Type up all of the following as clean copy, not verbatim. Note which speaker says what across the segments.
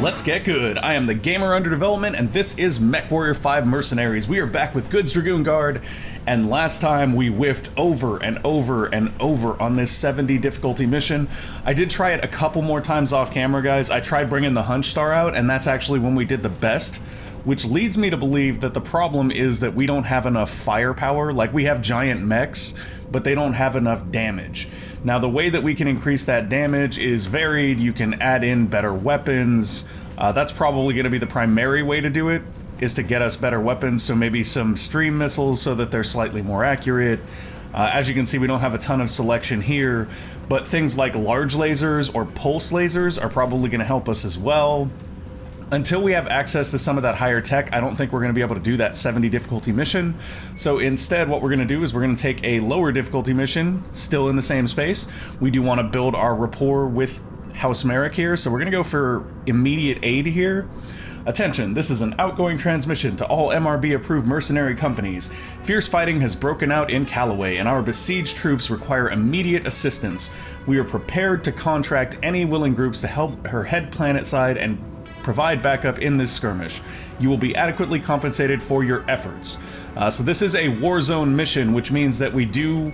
Speaker 1: Let's get good. I am the gamer under development, and this is MechWarrior 5 Mercenaries. We are back with Goods Dragoon Guard, and last time we whiffed over and over and over on this 70 difficulty mission. I did try it a couple more times off camera, guys. I tried bringing the Hunch Star out, and that's actually when we did the best, which leads me to believe that the problem is that we don't have enough firepower. Like, we have giant mechs, but they don't have enough damage. Now, the way that we can increase that damage is varied. You can add in better weapons. That's probably going to be the primary way to do it, is to get us better weapons, so maybe some stream missiles so that they're slightly more accurate. As you can see, we don't have a ton of selection here, but things like large lasers or pulse lasers are probably going to help us as well. Until we have access to some of that higher tech, I don't think we're going to be able to do that 70 difficulty mission. So instead, what we're going to do is we're going to take a lower difficulty mission, still in the same space. We do want to build our rapport with House Merrick here, so we're going to go for immediate aid here. Attention, this is an outgoing transmission to all MRB-approved mercenary companies. Fierce fighting has broken out in Callaway, and our besieged troops require immediate assistance. We are prepared to contract any willing groups to help her head planet side and provide backup in this skirmish. You will be adequately compensated for your efforts. So this is a war zone mission, which means that we do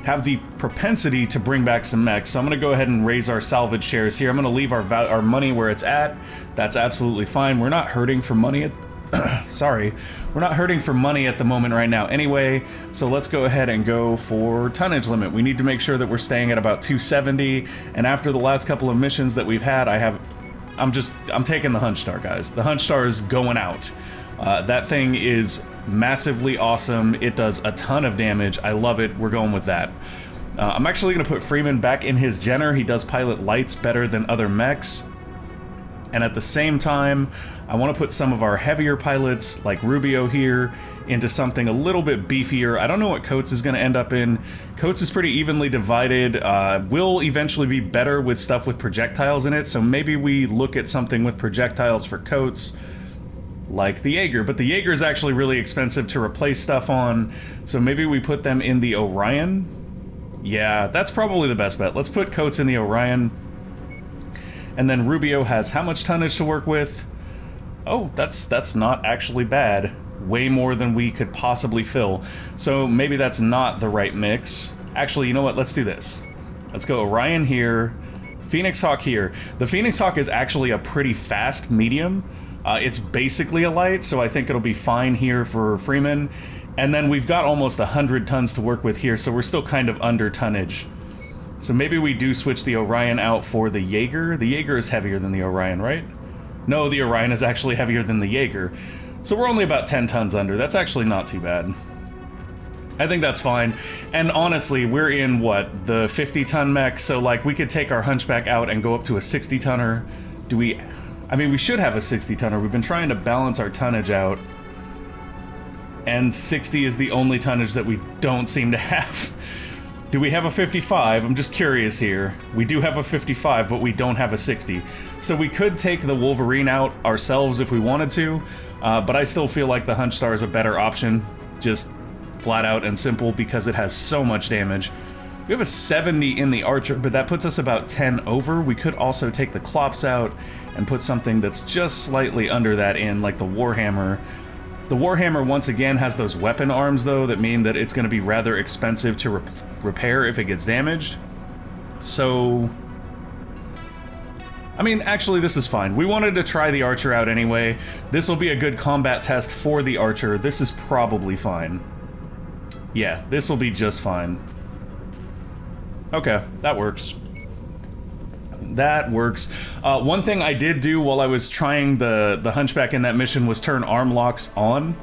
Speaker 1: have the propensity to bring back some mechs. So I'm going to go ahead and raise our salvage shares here. I'm going to leave our money where it's at. That's absolutely fine. We're not hurting for money sorry. We're not hurting for money at the moment right now anyway, so let's go ahead and go for tonnage limit. We need to make sure that we're staying at about 270, and after the last couple of missions that we've had, I'm taking the Hunch Star, guys. The Hunch Star is going out. That thing is massively awesome. It does a ton of damage. I love it. We're going with that. I'm actually going to put Freeman back in his Jenner. He does pilot lights better than other mechs. And at the same time, I want to put some of our heavier pilots, like Rubio here, into something a little bit beefier. I don't know what Coates is going to end up in. Coates is pretty evenly divided. Will eventually be better with stuff with projectiles in it, so maybe we look at something with projectiles for Coates, like the Jaeger. But the Jaeger is actually really expensive to replace stuff on, so maybe we put them in the Orion. Yeah, that's probably the best bet. Let's put Coates in the Orion. And then Rubio has how much tonnage to work with? Oh, that's not actually bad. Way more than we could possibly fill. So maybe that's not the right mix. Actually, you know what? Let's do this. Let's go Orion here, Phoenix Hawk here. The Phoenix Hawk is actually a pretty fast medium. It's basically a light, so I think it'll be fine here for Freeman. And then we've got almost 100 tons to work with here, so we're still kind of under tonnage. So maybe we do switch the Orion out for the Jaeger. The Jaeger is heavier than the Orion, right? No, the Orion is actually heavier than the Jaeger. So we're only about 10 tons under. That's actually not too bad. I think that's fine. And honestly, we're in, what, the 50-ton mech? So, like, we could take our Hunchback out and go up to a 60-tonner. Do we... I mean, we should have a 60-tonner. We've been trying to balance our tonnage out. And 60 is the only tonnage that we don't seem to have. Do we have a 55? I'm just curious here. We do have a 55, but we don't have a 60. So we could take the Wolverine out ourselves if we wanted to, but I still feel like the Hunch Star is a better option, just flat out and simple, because it has so much damage. We have a 70 in the Archer, but that puts us about 10 over. We could also take the Klops out and put something that's just slightly under that in, like the Warhammer. The Warhammer, once again, has those weapon arms, though, that mean that it's going to be rather expensive to repair if it gets damaged. So... I mean, actually, this is fine. We wanted to try the Archer out anyway. This will be a good combat test for the Archer. This is probably fine. Yeah, this will be just fine. Okay, that works. That works. One thing I did do while I was trying the Hunchback in that mission was turn arm locks on.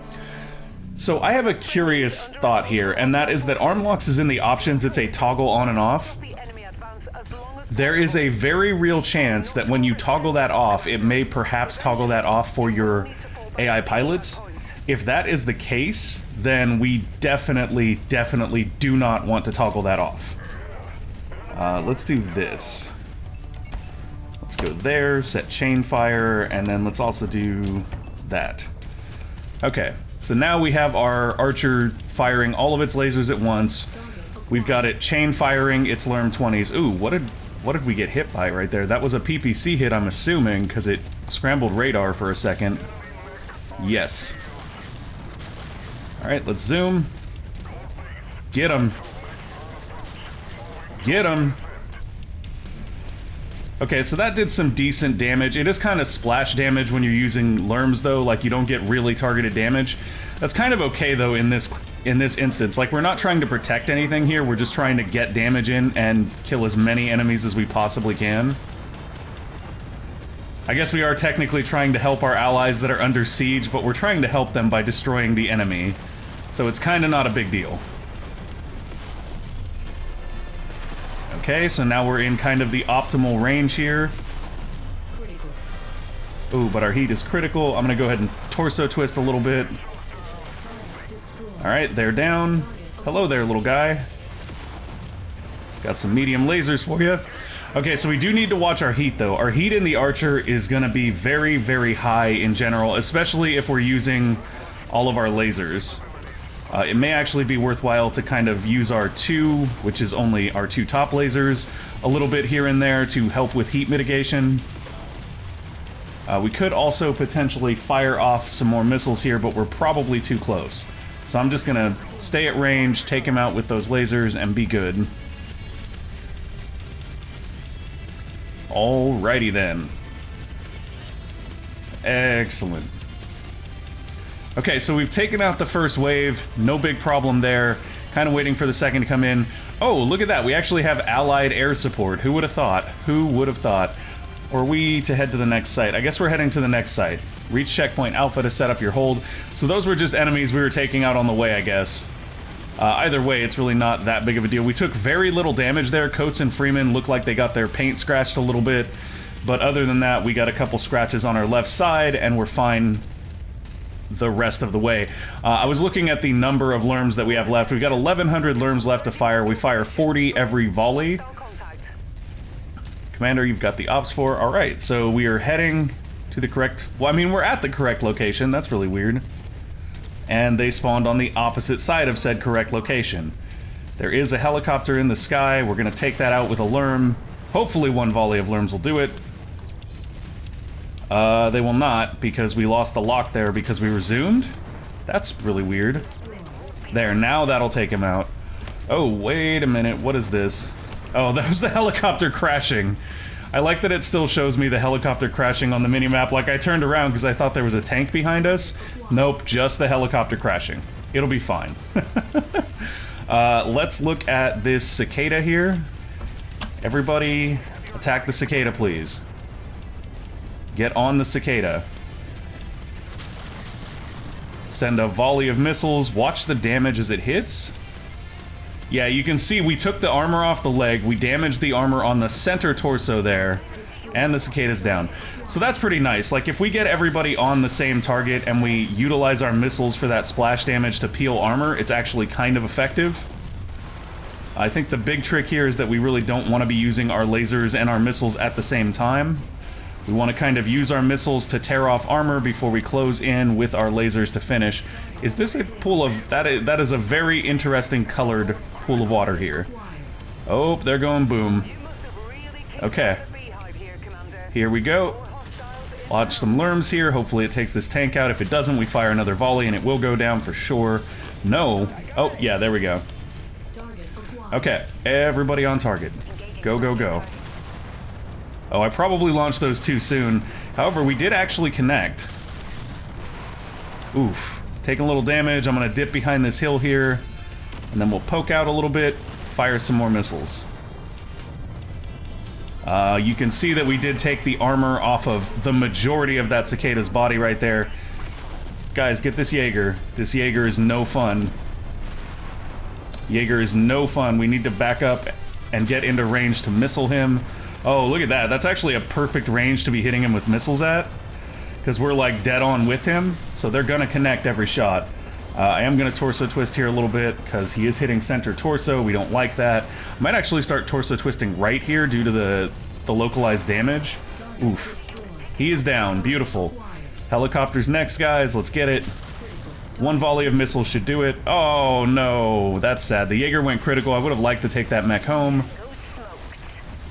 Speaker 1: So I have a curious thought here, and that is that arm locks is in the options. It's a toggle on and off. There is a very real chance that when you toggle that off, it may perhaps toggle that off for your AI pilots. If that is the case, then we definitely do not want to toggle that off. Let's do this. Let's go there, set chain fire, and then let's also do that. Okay, so now we have our Archer firing all of its lasers at once. We've got it chain firing its LRM-20s. Ooh, what did What did we get hit by right there? That was a PPC hit, I'm assuming, because it scrambled radar for a second. Yes. Alright, let's zoom. Get him. Get him. Okay, so that did some decent damage. It is kind of splash damage when you're using lerms, though. Like, you don't get really targeted damage. That's kind of okay, though, in this instance. Like, we're not trying to protect anything here. We're just trying to get damage in and kill as many enemies as we possibly can. I guess we are technically trying to help our allies that are under siege, but we're trying to help them by destroying the enemy. So it's kind of not a big deal. Okay, so now we're in kind of the optimal range here. Ooh, but our heat is critical. I'm gonna go ahead and torso twist a little bit. Alright, they're down. Hello there, little guy. Got some medium lasers for you. Okay, so we do need to watch our heat, though. Our heat in the Archer is gonna be very, very high in general, especially if we're using all of our lasers. It may actually be worthwhile to kind of use our 2, which is only our 2 top lasers, a little bit here and there to help with heat mitigation. We could also potentially fire off some more missiles here, but we're probably too close. So I'm just gonna stay at range, take him out with those lasers, and be good. Alrighty then. Excellent. Okay, so we've taken out the first wave, no big problem there. Kind of waiting for the second to come in. Oh, look at that, we actually have allied air support. Who would have thought? Who would have thought? Or are we to head to the next site? I guess we're heading to the next site. Reach checkpoint alpha to set up your hold. So those were just enemies we were taking out on the way, I guess. Either way, it's really not that big of a deal. We took very little damage there. Coates and Freeman look like they got their paint scratched a little bit. But other than that, we got a couple scratches on our left side, and we're fine the rest of the way. I was looking at the number of lerms that we have left. We've got 1,100 lerms left to fire. We fire 40 every volley. Commander, you've got the ops for. Alright, so we are heading to the correct... Well, I mean, we're at the correct location. That's really weird. And they spawned on the opposite side of said correct location. There is a helicopter in the sky. We're going to take that out with a lerm. Hopefully one volley of lerms will do it. They will not, because we lost the lock there because we were zoomed? That's really weird. There, now that'll take him out. Oh, wait a minute, what is this? Oh, that was the helicopter crashing. I like that it still shows me the helicopter crashing on the minimap. Like, I turned around because I thought there was a tank behind us. Nope, just the helicopter crashing. It'll be fine. Let's look at this cicada here. Everybody, attack the cicada, please. Get on the cicada. Send a volley of missiles. Watch the damage as it hits. Yeah, you can see we took the armor off the leg, we damaged the armor on the center torso there, and the cicada's down. So that's pretty nice. Like, if we get everybody on the same target and we utilize our missiles for that splash damage to peel armor, it's actually kind of effective. I think the big trick here is that we really don't want to be using our lasers and our missiles at the same time. We want to kind of use our missiles to tear off armor before we close in with our lasers to finish. Is this a pool of... That is a very interesting colored pool of water here. Oh, they're going boom. Okay. Here we go. Watch some lerms here. Hopefully it takes this tank out. If it doesn't, we fire another volley and it will go down for sure. No. Oh, yeah, there we go. Okay, everybody on target. Go, go, go. Oh, I probably launched those too soon. However, we did actually connect. Oof. Taking a little damage. I'm going to dip behind this hill here. And then we'll poke out a little bit. Fire some more missiles. You can see that we did take the armor off of the majority of that cicada's body right there. Guys, get this Jaeger. This Jaeger is no fun. Jaeger is no fun. We need to back up and get into range to missile him. Oh, look at that. That's actually a perfect range to be hitting him with missiles at. Because we're, like, dead on with him. So they're going to connect every shot. I am going to torso twist here a little bit, because he is hitting center torso. We don't like that. I might actually start torso twisting right here due to the localized damage. Oof. He is down. Beautiful. Helicopters next, guys. Let's get it. One volley of missiles should do it. Oh, no. That's sad. The Jaeger went critical. I would have liked to take that mech home.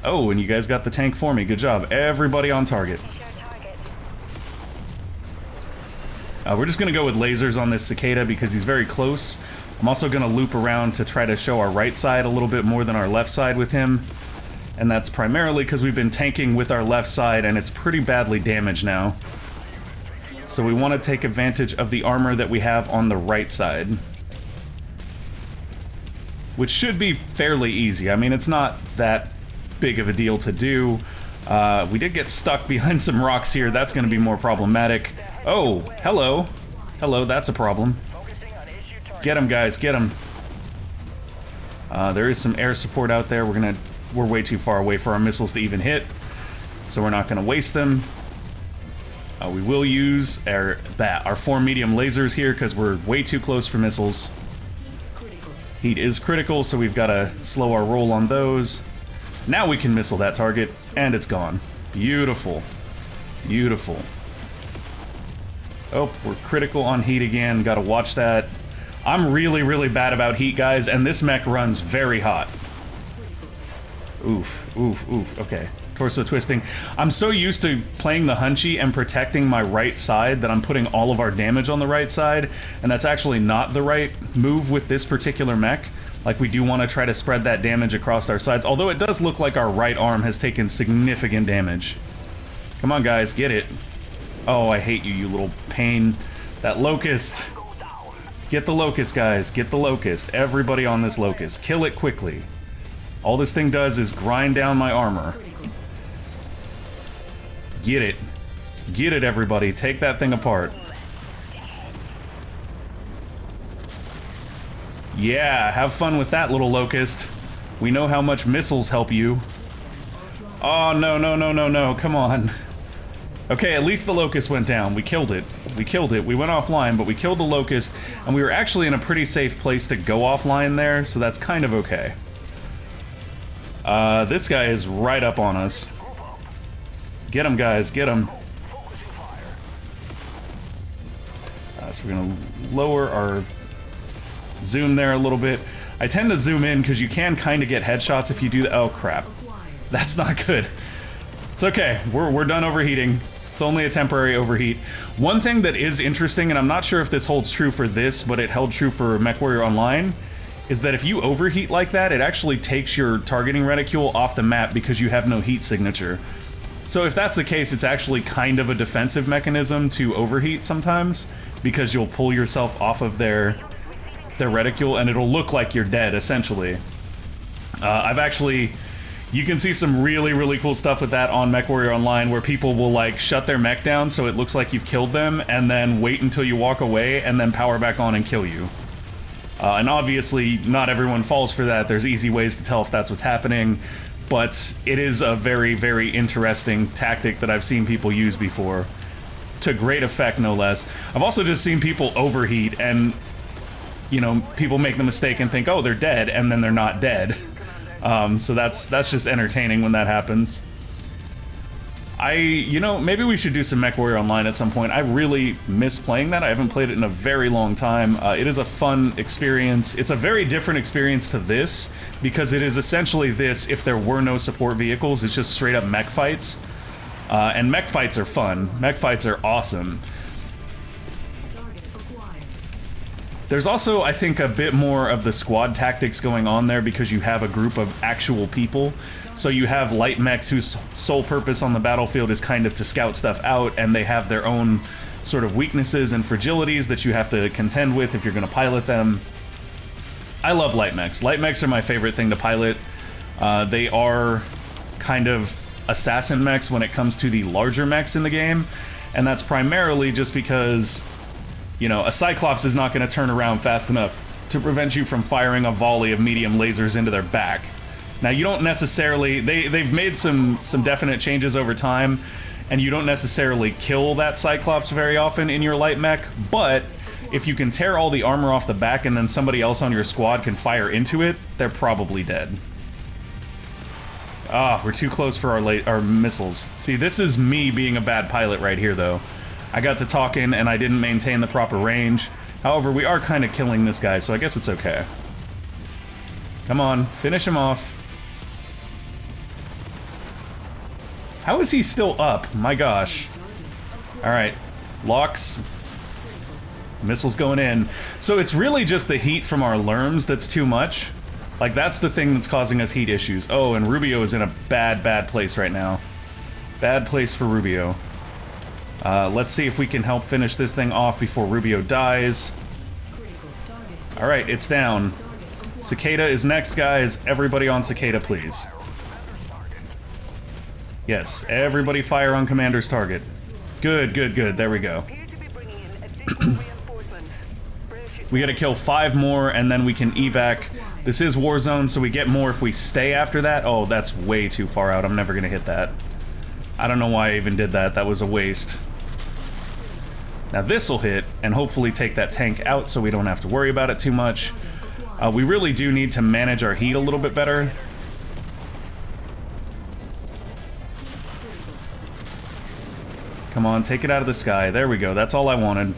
Speaker 1: Oh, and you guys got the tank for me. Good job. Everybody on target. We're just going to go with lasers on this cicada because he's very close. I'm also going to loop around to try to show our right side a little bit more than our left side with him. And that's primarily because we've been tanking with our left side and it's pretty badly damaged now. So we want to take advantage of the armor that we have on the right side. Which should be fairly easy. I mean, it's not that big of a deal to do. We did get stuck behind some rocks here. That's going to be more problematic. Oh, hello. Hello, that's a problem. Get him, guys, get him. There is some air support out there. We're way too far away for our missiles to even hit, so we're not going to waste them. We will use our 4 medium lasers here because we're way too close for missiles. Heat is critical, so we've got to slow our roll on those. Now we can missile that target, and it's gone. Beautiful. Beautiful. Oh, we're critical on heat again. Gotta watch that. I'm really, really bad about heat, guys, and this mech runs very hot. Oof, oof, oof. Okay. Torso twisting. I'm so used to playing the Hunchy and protecting my right side that I'm putting all of our damage on the right side, and that's actually not the right move with this particular mech. Like, we do want to try to spread that damage across our sides, although it does look like our right arm has taken significant damage. Come on, guys, get it. Oh, I hate you, you little pain. That locust. Get the locust, guys. Get the locust. Everybody on this locust. Kill it quickly. All this thing does is grind down my armor. Get it. Get it, everybody. Take that thing apart. Yeah, have fun with that, little locust. We know how much missiles help you. Oh, no, no, no, no, no. Come on. Okay, at least the locust went down. We killed it. We killed it. We went offline, but we killed the locust, and we were actually in a pretty safe place to go offline there, so that's kind of okay. This guy is right up on us. Get him, guys. Get him. So we're going to lower our zoom there a little bit. I tend to zoom in because you can kind of get headshots if you do that. Oh, crap. That's not good. It's okay. We're done overheating. It's only a temporary overheat. One thing that is interesting, and I'm not sure if this holds true for this, but it held true for MechWarrior Online, is that if you overheat like that, it actually takes your targeting reticule off the map because you have no heat signature. So if that's the case, it's actually kind of a defensive mechanism to overheat sometimes, because you'll pull yourself off of their reticule and it'll look like you're dead, essentially. You can see some really, really cool stuff with that on MechWarrior Online, where people will, like, shut their mech down so it looks like you've killed them, and then wait until you walk away, and then power back on and kill you. And obviously, not everyone falls for that. There's easy ways to tell if that's what's happening, but it is a very, very interesting tactic that I've seen people use before. To great effect, no less. I've also just seen people overheat, and, you know, people make the mistake and think, oh, they're dead, and then they're not dead. So that's just entertaining when that happens. You know, maybe we should do some MechWarrior Online at some point. I really miss playing that. I haven't played it in a very long time. It is a fun experience. It's a very different experience to this, because it is essentially this if there were no support vehicles. It's just straight up mech fights. And mech fights are fun. Mech fights are awesome. There's also, I think, a bit more of the squad tactics going on there because you have a group of actual people. So you have light mechs whose sole purpose on the battlefield is kind of to scout stuff out, and they have their own sort of weaknesses and fragilities that you have to contend with if you're going to pilot them. I love light mechs. Light mechs are my favorite thing to pilot. They are kind of assassin mechs when it comes to the larger mechs in the game, and that's primarily just because, you know, a Cyclops is not going to turn around fast enough to prevent you from firing a volley of medium lasers into their back. Now, you don't necessarily... They've made some definite changes over time, and you don't necessarily kill that Cyclops very often in your light mech, but if you can tear all the armor off the back and then somebody else on your squad can fire into it, they're probably dead. Ah, we're too close for our missiles. See, this is me being a bad pilot right here, though. I got to talking, and I didn't maintain the proper range. However, we are kind of killing this guy, so I guess it's okay. Come on, finish him off. How is he still up? My gosh. Alright. Locks. Missiles going in. So it's really just the heat from our lerms that's too much. Like, that's the thing that's causing us heat issues. Oh, and Rubio is in a bad, bad place right now. Bad place for Rubio. Let's see if we can help finish this thing off before Rubio dies. Alright, it's down. Cicada is next, guys. Everybody on Cicada, please. Yes, everybody fire on Commander's target. Good, good, good. There we go. We gotta kill 5 more, and then we can evac. This is Warzone, so we get more if we stay after that. Oh, that's way too far out. I'm never gonna hit that. I don't know why I even did that. That was a waste. Now this'll hit, and hopefully take that tank out so we don't have to worry about it too much. We really do need to manage our heat a little bit better. Come on, take it out of the sky. There we go. That's all I wanted.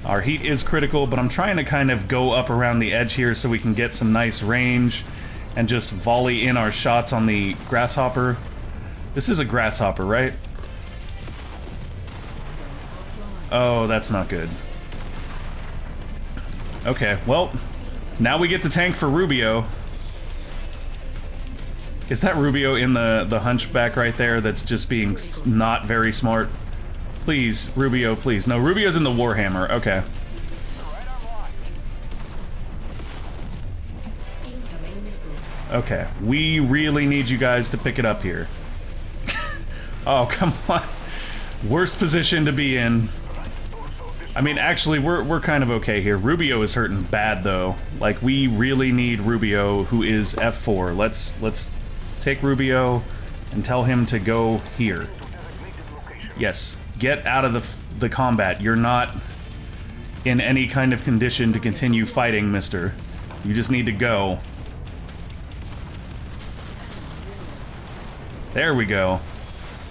Speaker 1: Our heat is critical, but I'm trying to kind of go up around the edge here so we can get some nice range and just volley in our shots on the grasshopper. This is a grasshopper, right? Oh, that's not good. Okay, well, now we get the tank for Rubio. Is that Rubio in the hunchback right there that's just being not very smart? Please, Rubio, please. No, Rubio's in the Warhammer. Okay. Okay, we really need you guys to pick it up here. Oh, come on. Worst position to be in. I mean, actually, we're kind of okay here. Rubio is hurting bad, though. Like, we really need Rubio, who is F4. Let's take Rubio and tell him to go here. Yes, get out of the combat. You're not in any kind of condition to continue fighting, mister. You just need to go. There we go.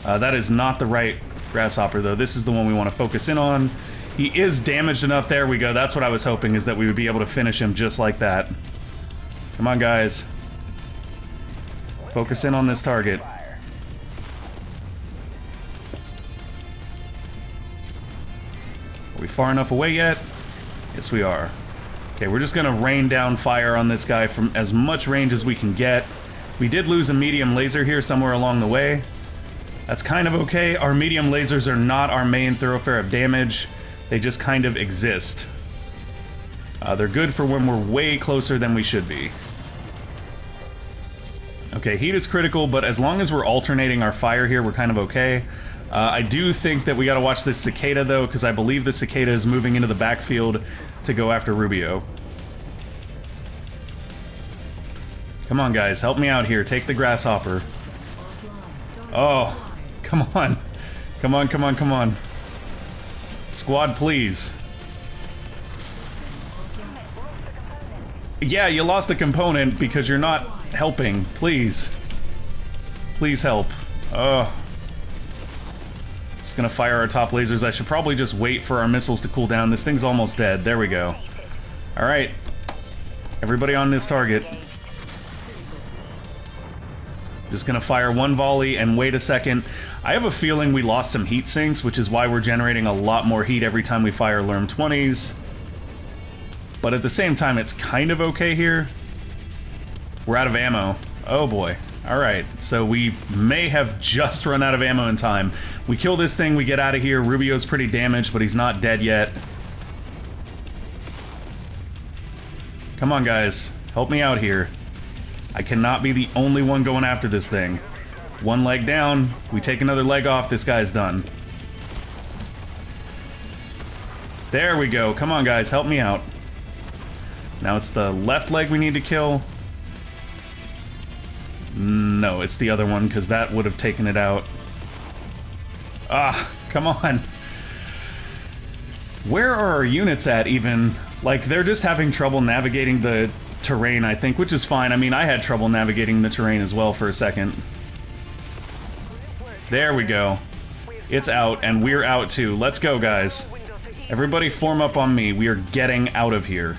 Speaker 1: That is not the right grasshopper, though. This is the one we want to focus in on. He is damaged enough. There we go. That's what I was hoping, is that we would be able to finish him just like that. Come on, guys. Focus in on this target. Are we far enough away yet? Yes, we are. Okay, we're just gonna rain down fire on this guy from as much range as we can get. We did lose a medium laser here somewhere along the way. That's kind of okay. Our medium lasers are not our main thoroughfare of damage. They just kind of exist. They're good for when we're way closer than we should be. Okay, heat is critical, but as long as we're alternating our fire here, we're kind of okay. I do think that we gotta watch this Cicada, though, because I believe the Cicada is moving into the backfield to go after Rubio. Come on, guys, help me out here. Take the grasshopper. Oh, come on. Come on, come on, come on. Squad, please. Yeah, you lost a component because you're not helping. Please. Please help. Oh. Just gonna fire our top lasers. I should probably just wait for our missiles to cool down. This thing's almost dead. There we go. Alright. Everybody on this target. Just gonna fire one volley and wait a second. I have a feeling we lost some heat sinks, which is why we're generating a lot more heat every time we fire Lerm 20s. But at the same time, it's kind of okay here. We're out of ammo. Oh boy. Alright, so we may have just run out of ammo in time. We kill this thing, we get out of here. Rubio's pretty damaged, but he's not dead yet. Come on, guys. Help me out here. I cannot be the only one going after this thing. One leg down, we take another leg off, this guy's done. There we go. Come on, guys, help me out. Now it's the left leg we need to kill. No, it's the other one, because that would have taken it out. Ah, come on. Where are our units at, even? Like, they're just having trouble navigating the terrain, I think, which is fine. I mean, I had trouble navigating the terrain as well for a second. There we go. It's out, and we're out too. Let's go, guys. Everybody form up on me. We are getting out of here.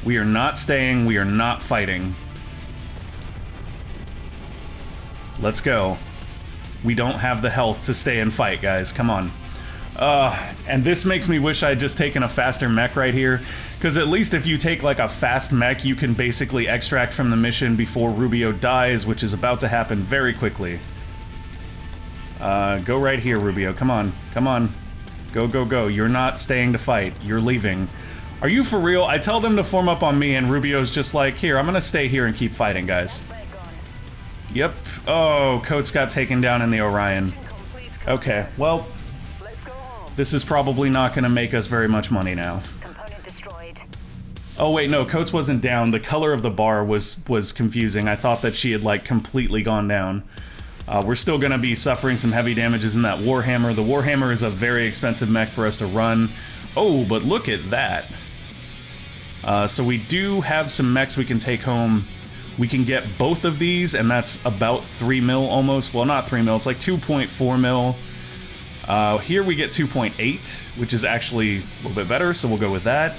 Speaker 1: We are not staying. We are not fighting. Let's go. We don't have the health to stay and fight, guys. Come on. And this makes me wish I'd just taken a faster mech right here, because at least if you take like a fast mech, you can basically extract from the mission before Rubio dies, which is about to happen very quickly. Go right here, Rubio. Come on. Come on. Go, go, go. You're not staying to fight. You're leaving. Are you for real? I tell them to form up on me, and Rubio's just like, here, I'm gonna stay here and keep fighting, guys. Yep. Oh, Coates got taken down in the Orion. Okay, well, this is probably not gonna make us very much money now. Oh wait, no, Coates wasn't down. The color of the bar was confusing. I thought that she had, like, completely gone down. We're still gonna be suffering some heavy damages in that Warhammer. The Warhammer is a very expensive mech for us to run. Oh, but look at that. So we do have some mechs we can take home. We can get both of these, and that's about 3 mil almost. Well, not 3 mil, it's like 2.4 mil. Here we get 2.8, which is actually a little bit better, so we'll go with that.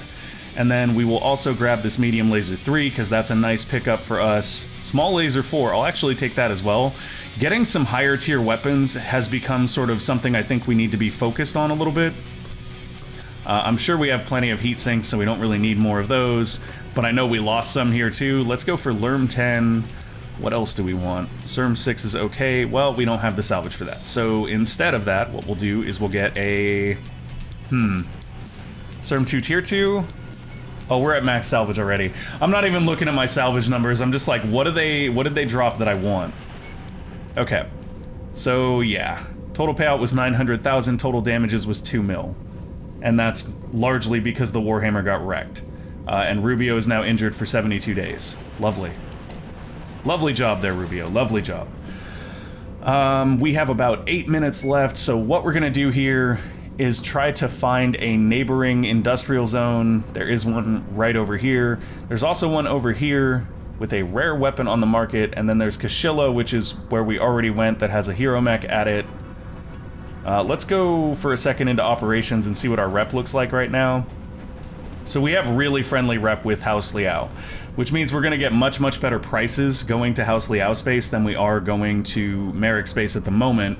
Speaker 1: And then we will also grab this medium laser 3, because that's a nice pickup for us. Small laser 4, I'll actually take that as well. Getting some higher tier weapons has become sort of something I think we need to be focused on a little bit. I'm sure we have plenty of heat sinks, so we don't really need more of those, but I know we lost some here too. Let's go for Lerm 10. What else do we want? Serm 6 is okay. Well, we don't have the salvage for that. So instead of that, what we'll do is we'll get a... Serm 2 tier 2? Oh, we're at max salvage already. I'm not even looking at my salvage numbers. I'm just like, what did they drop that I want? Okay. So, yeah. Total payout was 900,000. Total damages was 2 mil. And that's largely because the Warhammer got wrecked. And Rubio is now injured for 72 days. Lovely. Lovely job there, Rubio. Lovely job. We have about 8 minutes left, so what we're gonna do here is try to find a neighboring industrial zone. There is one right over here. There's also one over here with a rare weapon on the market, and then there's Kashilla, which is where we already went, that has a hero mech at it. Let's go for a second into operations and see what our rep looks like right now. So we have really friendly rep with House Liao, which means we're going to get much, much better prices going to House Liao space than we are going to Merrick space at the moment.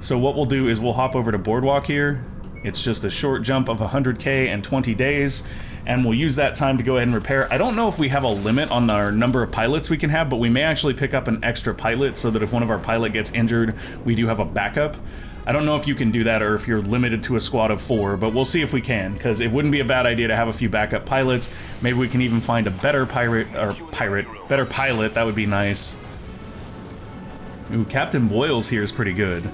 Speaker 1: So what we'll do is we'll hop over to Boardwalk here. It's just a short jump of 100k and 20 days, and we'll use that time to go ahead and repair. I don't know if we have a limit on our number of pilots we can have, but we may actually pick up an extra pilot so that if one of our pilot gets injured, we do have a backup. I don't know if you can do that or if you're limited to a squad of 4, but we'll see if we can, because it wouldn't be a bad idea to have a few backup pilots. Maybe we can even find a better better pilot. That would be nice. Ooh, Captain Boyles here is pretty good.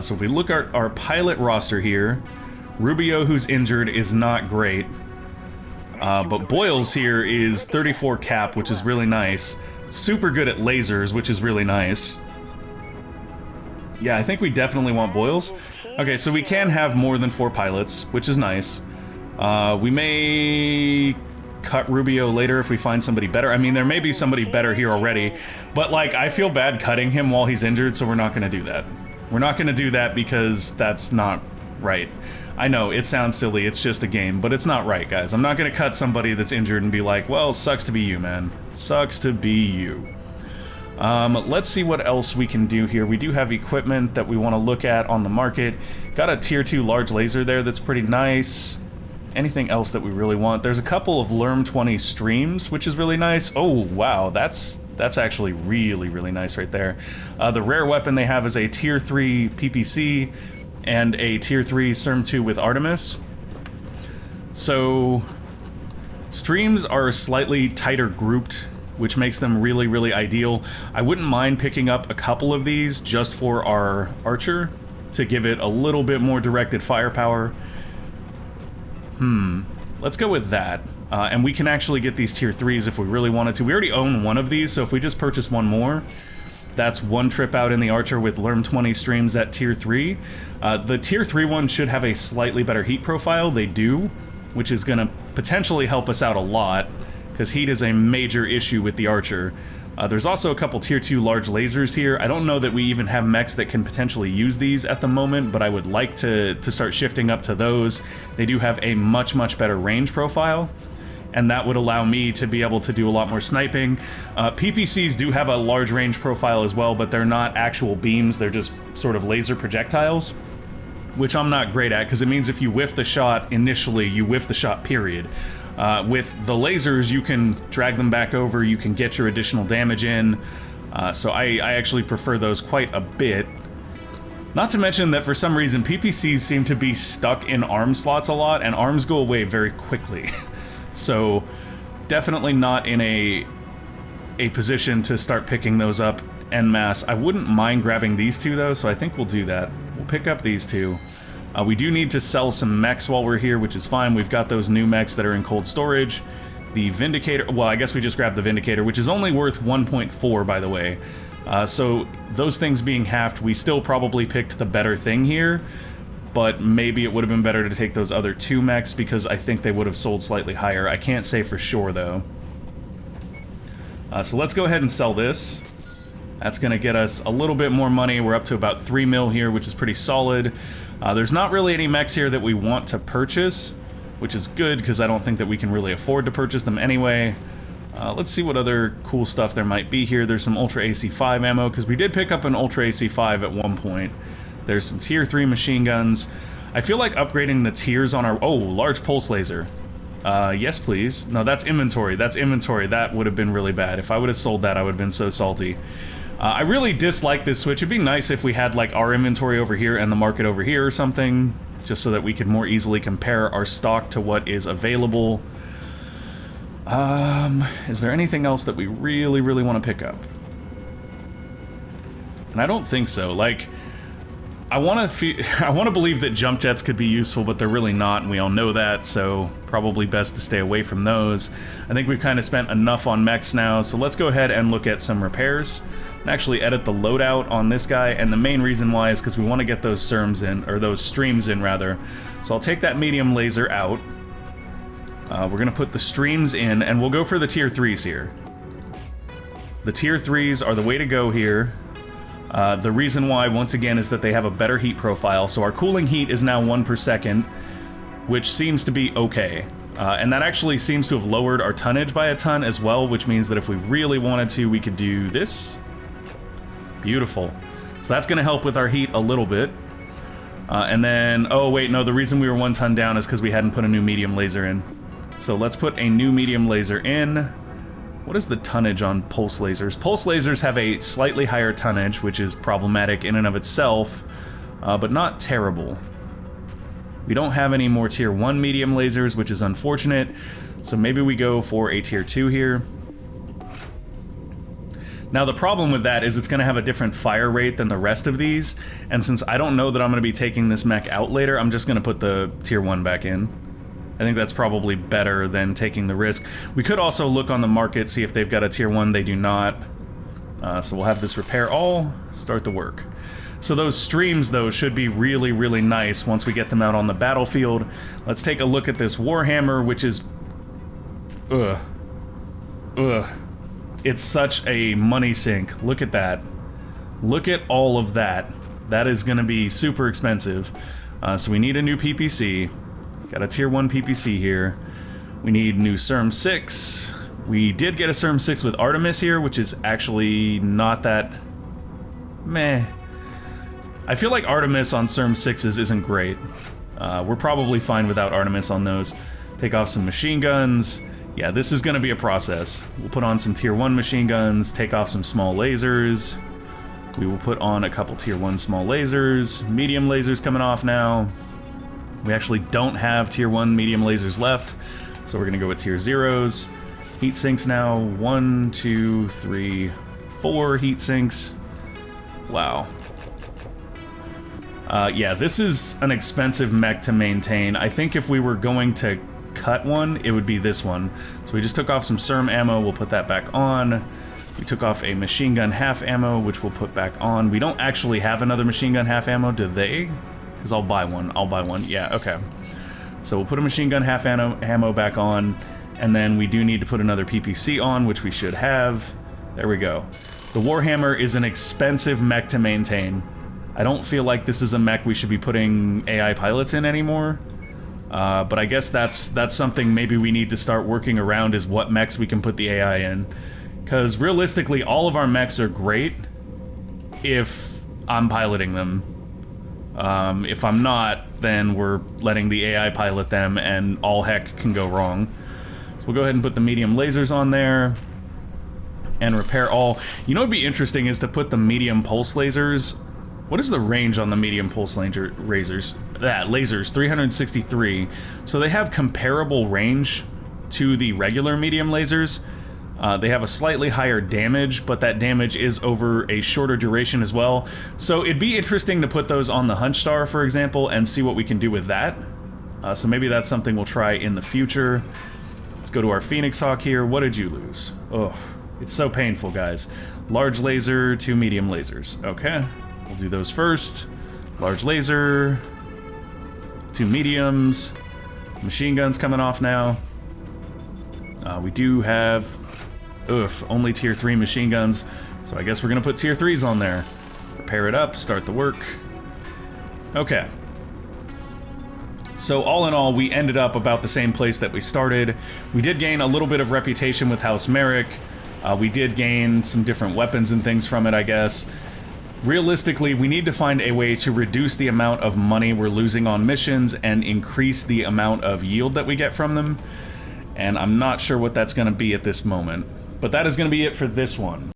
Speaker 1: So if we look at our pilot roster here, Rubio, who's injured, is not great. But Boyles here is 34 cap, which is really nice. Super good at lasers, which is really nice. Yeah, I think we definitely want Boyles. Okay, so we can have more than 4 pilots, which is nice. We may cut Rubio later if we find somebody better. I mean, there may be somebody better here already, but, like, I feel bad cutting him while he's injured, so we're not going to do that. We're not going to do that because that's not right. I know, it sounds silly, it's just a game, but it's not right, guys. I'm not going to cut somebody that's injured and be like, well, sucks to be you, man. Sucks to be you. Let's see what else we can do here. We do have equipment that we want to look at on the market. Got a tier 2 large laser there that's pretty nice. Anything else that we really want? There's a couple of Lerm 20 streams, which is really nice. Oh, wow, that's actually really, really nice right there. The rare weapon they have is a tier 3 PPC and a tier 3 Serm 2 with Artemis. So, streams are slightly tighter grouped, which makes them really, really ideal. I wouldn't mind picking up a couple of these just for our archer to give it a little bit more directed firepower. Let's go with that. And we can actually get these tier 3s if we really wanted to. We already own one of these, so if we just purchase one more, that's one trip out in the archer with Lerm 20 streams at tier 3. The tier 3 one should have a slightly better heat profile. They do, which is going to potentially help us out a lot, because heat is a major issue with the archer. There's also a couple tier 2 large lasers here. I don't know that we even have mechs that can potentially use these at the moment, but I would like to start shifting up to those. They do have a much, much better range profile. and that would allow me to be able to do a lot more sniping. PPCs do have a large range profile as well, but they're not actual beams, they're just sort of laser projectiles, which I'm not great at, because it means if you whiff the shot initially, you whiff the shot, period. With the lasers, you can drag them back over, you can get your additional damage in, so I actually prefer those quite a bit. Not to mention that for some reason, PPCs seem to be stuck in arm slots a lot, and arms go away very quickly. So, definitely not in a position to start picking those up en masse. I wouldn't mind grabbing these two, though, so I think we'll do that. We'll pick up these two. We do need to sell some mechs while we're here, which is fine. We've got those new mechs that are in cold storage. The Vindicator, well, I guess we just grabbed the Vindicator, which is only worth 1.4, by the way. So those things being halved, we still probably picked the better thing here, but maybe it would have been better to take those other two mechs because I think they would have sold slightly higher. I can't say for sure, though. So let's go ahead and sell this. That's going to get us a little bit more money. We're up to about 3 mil here, which is pretty solid. There's not really any mechs here that we want to purchase, which is good because I don't think that we can really afford to purchase them anyway. Let's see what other cool stuff there might be here. There's some Ultra AC5 ammo, because we did pick up an Ultra AC5 at one point. There's some Tier 3 machine guns. I feel like upgrading the tiers on our... Oh, large pulse laser. Yes, please. No, that's inventory. That's inventory. That would have been really bad. If I would have sold that, I would have been so salty. I really dislike this switch. It'd be nice if we had, like, our inventory over here and the market over here or something, just so that we could more easily compare our stock to what is available. Is there anything else that we really, really want to pick up? And I don't think so. Like, I want to believe that jump jets could be useful, but they're really not, and we all know that, so probably best to stay away from those. I think we've kind of spent enough on mechs now, so let's go ahead and look at some repairs. And actually edit the loadout on this guy, and the main reason why is because we want to get those those streams in, rather. So I'll take that medium laser out. We're going to put the streams in, and we'll go for the Tier 3s here. The Tier 3s are the way to go here. The reason why, once again, is that they have a better heat profile, so our cooling heat is now 1 per second, which seems to be okay. And that actually seems to have lowered our tonnage by a ton as well, which means that if we really wanted to, we could do this. Beautiful. So that's going to help with our heat a little bit. And then, oh wait, no, the reason we were 1 ton down is because we hadn't put a new medium laser in. So let's put a new medium laser in. What is the tonnage on pulse lasers? Pulse lasers have a slightly higher tonnage, which is problematic in and of itself, but not terrible. We don't have any more Tier 1 medium lasers, which is unfortunate, so maybe we go for a Tier 2 here. Now the problem with that is it's going to have a different fire rate than the rest of these, and since I don't know that I'm going to be taking this mech out later, I'm just going to put the Tier 1 back in. I think that's probably better than taking the risk. We could also look on the market, see if they've got a Tier 1. They do not. So we'll have this repair all, start the work. So those streams, though, should be really, really nice once we get them out on the battlefield. Let's take a look at this Warhammer, which is... It's such a money sink. Look at that. Look at all of that. That is going to be super expensive. So we need a new PPC. Got a Tier 1 PPC here. We need new CERM 6. We did get a CERM 6 with Artemis here, which is actually not that... meh. I feel like Artemis on CERM 6s isn't great. We're probably fine without Artemis on those. Take off some machine guns. Yeah, this is going to be a process. We'll put on some Tier 1 machine guns, take off some small lasers. We will put on a couple Tier 1 small lasers. Medium lasers coming off now. We actually don't have Tier 1 medium lasers left, so we're going to go with Tier 0s. Heat sinks now. 1, 2, 3, 4 heat sinks. Wow. Yeah, this is an expensive mech to maintain. I think if we were going to cut one, it would be this one. So we just took off some CERM ammo, we'll put that back on. We took off a machine gun half ammo, which we'll put back on. We don't actually have another machine gun half ammo, do they? Because I'll buy one. I'll buy one. Yeah, okay. So we'll put a machine gun half ammo back on, and then we do need to put another PPC on, which we should have. There we go. The Warhammer is an expensive mech to maintain. I don't feel like this is a mech we should be putting AI pilots in anymore. But I guess that's something maybe we need to start working around, is what mechs we can put the AI in. Because realistically, all of our mechs are great if I'm piloting them. If I'm not, then we're letting the AI pilot them, and all heck can go wrong. So we'll go ahead and put the medium lasers on there, and repair all. You know what would be interesting is to put the medium pulse lasers. What is the range on the medium pulse lasers? Lasers, 363. So they have comparable range to the regular medium lasers. They have a slightly higher damage, but that damage is over a shorter duration as well. So it'd be interesting to put those on the Hunch Star, for example, and see what we can do with that. So maybe that's something we'll try in the future. Let's go to our Phoenix Hawk here. What did you lose? Oh, it's so painful, guys. Large laser, 2 medium lasers. Okay, we'll do those first. Large laser, 2 mediums. Machine guns coming off now. We do have... only tier 3 machine guns, so I guess we're gonna put tier 3s on there. Repair it up, start the work. Okay. So all in all, we ended up about the same place that we started. We did gain a little bit of reputation with House Merrick. We did gain some different weapons and things from it, I guess. Realistically, we need to find a way to reduce the amount of money we're losing on missions and increase the amount of yield that we get from them. And I'm not sure what that's gonna be at this moment. But that is going to be it for this one.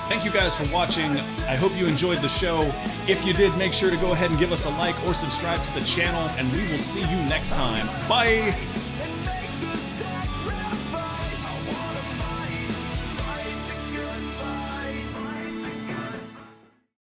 Speaker 1: Thank you guys for watching. I hope you enjoyed the show. If you did, make sure to go ahead and give us a like or subscribe to the channel, and we will see you next time. Bye!